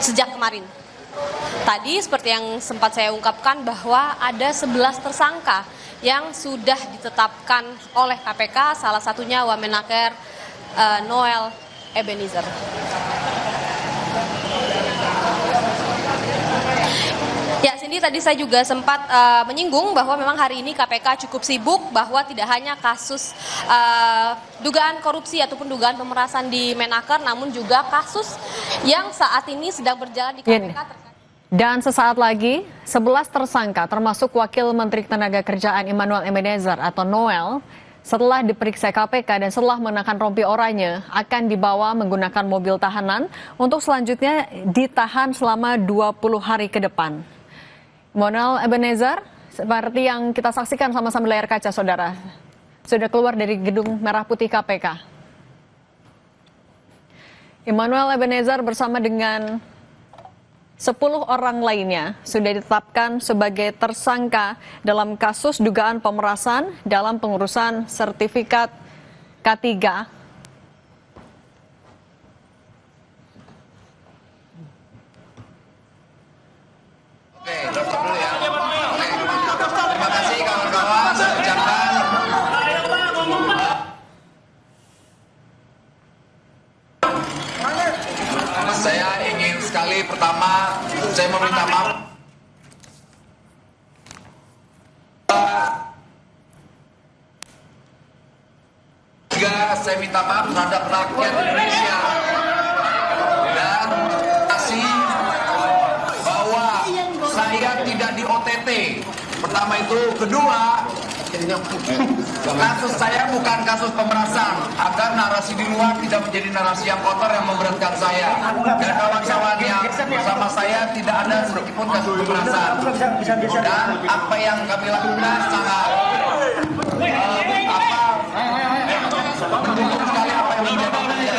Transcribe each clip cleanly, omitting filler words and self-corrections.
sejak kemarin. Tadi seperti yang sempat saya ungkapkan bahwa ada 11 tersangka yang sudah ditetapkan oleh KPK, salah satunya Wamenaker Noel Ebenezer. Ya, Cindy, tadi saya juga sempat menyinggung bahwa memang hari ini KPK cukup sibuk, bahwa tidak hanya kasus dugaan korupsi ataupun dugaan pemerasan di Menaker, namun juga kasus yang saat ini sedang berjalan di KPK. Dan sesaat lagi, 11 tersangka termasuk Wakil Menteri Ketenagakerjaan Immanuel Ebenezer atau Noel, setelah diperiksa KPK dan setelah mengenakan rompi oranye, akan dibawa menggunakan mobil tahanan untuk selanjutnya ditahan selama 20 hari ke depan. Immanuel Ebenezer, seperti yang kita saksikan sama-sama layar kaca, saudara, sudah keluar dari gedung Merah Putih KPK. Immanuel Ebenezer bersama dengan 10 orang lainnya sudah ditetapkan sebagai tersangka dalam kasus dugaan pemerasan dalam pengurusan sertifikat K3. Oke, daftar dulu ya. Terima kasih kawan-kawan, saya ucapkan. Saya ingin sekali pertama, saya meminta maaf. Juga saya minta maaf terhadap rakyat Indonesia dan kasih bahwa saya tidak di OTT. Pertama itu, kedua, kasus saya bukan kasus pemerasan, agar narasi di luar tidak menjadi narasi yang kotor yang memberatkan saya dan kawan-kawan yang bersama saya. Tidak ada sedikitpun kasus pemerasan, dan apa yang kami lakukan sangat mendukung sekali apa yang menjadi KPK.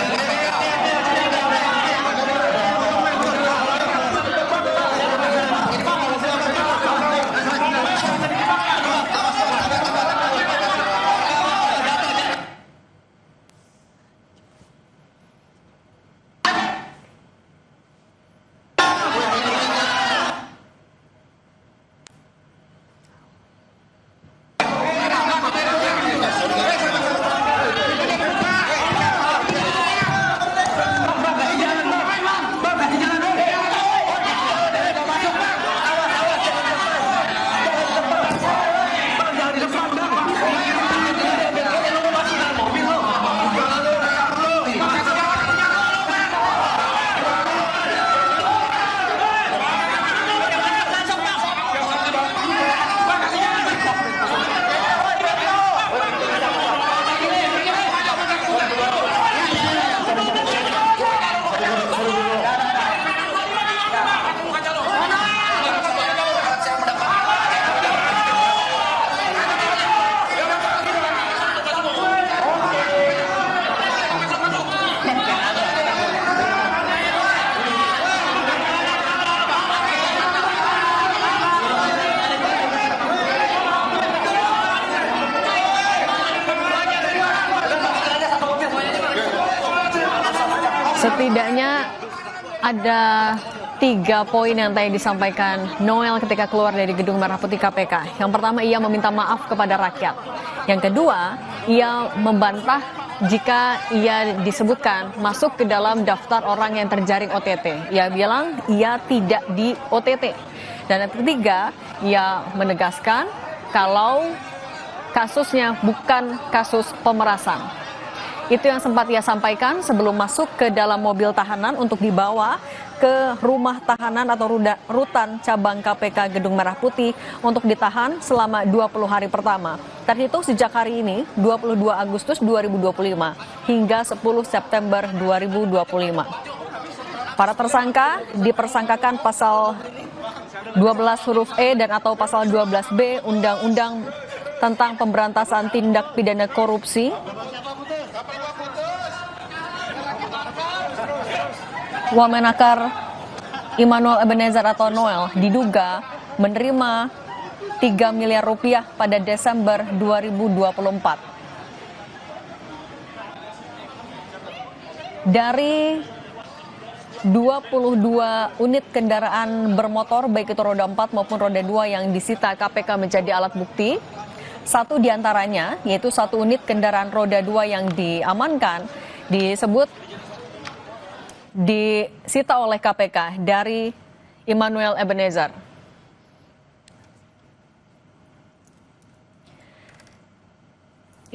Setidaknya ada 3 poin yang tadi disampaikan Noel ketika keluar dari gedung Merah Putih KPK. Yang pertama, ia meminta maaf kepada rakyat. Yang kedua, ia membantah jika ia disebutkan masuk ke dalam daftar orang yang terjaring OTT. Ia bilang ia tidak di OTT. Dan yang ketiga, ia menegaskan kalau kasusnya bukan kasus pemerasan. Itu yang sempat ia sampaikan sebelum masuk ke dalam mobil tahanan untuk dibawa ke rumah tahanan atau rutan cabang KPK Gedung Merah Putih untuk ditahan selama 20 hari pertama. Terhitung sejak hari ini, 22 Agustus 2025 hingga 10 September 2025. Para tersangka dipersangkakan pasal 12 huruf E dan atau pasal 12B Undang-Undang tentang Pemberantasan Tindak Pidana Korupsi. Wamenaker Immanuel Ebenezer atau Noel diduga menerima 3 miliar rupiah pada Desember 2024. Dari 22 unit kendaraan bermotor baik itu roda 4 maupun roda 2 yang disita KPK menjadi alat bukti. Satu diantaranya yaitu satu unit kendaraan roda 2 yang diamankan disebut disita oleh KPK dari Immanuel Ebenezer.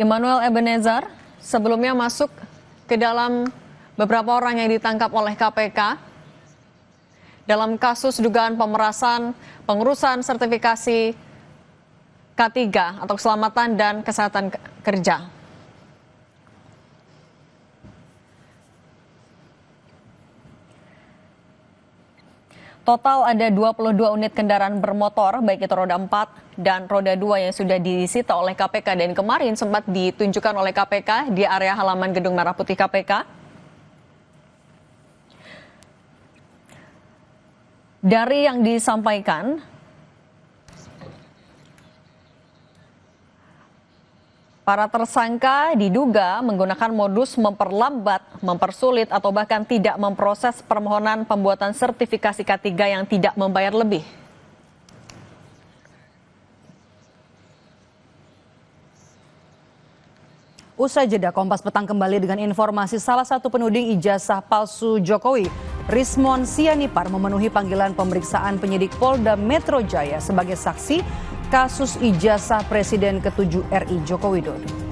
Immanuel Ebenezer sebelumnya masuk ke dalam beberapa orang yang ditangkap oleh KPK dalam kasus dugaan pemerasan pengurusan sertifikasi K3 atau keselamatan dan kesehatan kerja. Total ada 22 unit kendaraan bermotor, baik itu roda 4 dan roda 2 yang sudah disita oleh KPK dan kemarin sempat ditunjukkan oleh KPK di area halaman Gedung Merah Putih KPK. Dari yang disampaikan, para tersangka diduga menggunakan modus memperlambat, mempersulit, atau bahkan tidak memproses permohonan pembuatan sertifikasi K3 yang tidak membayar lebih. Usai jeda, Kompas Petang kembali dengan informasi salah satu penuding ijazah palsu Jokowi, Rismon Sianipar, memenuhi panggilan pemeriksaan penyidik Polda Metro Jaya sebagai saksi kasus ijazah Presiden ke-7 RI Joko Widodo.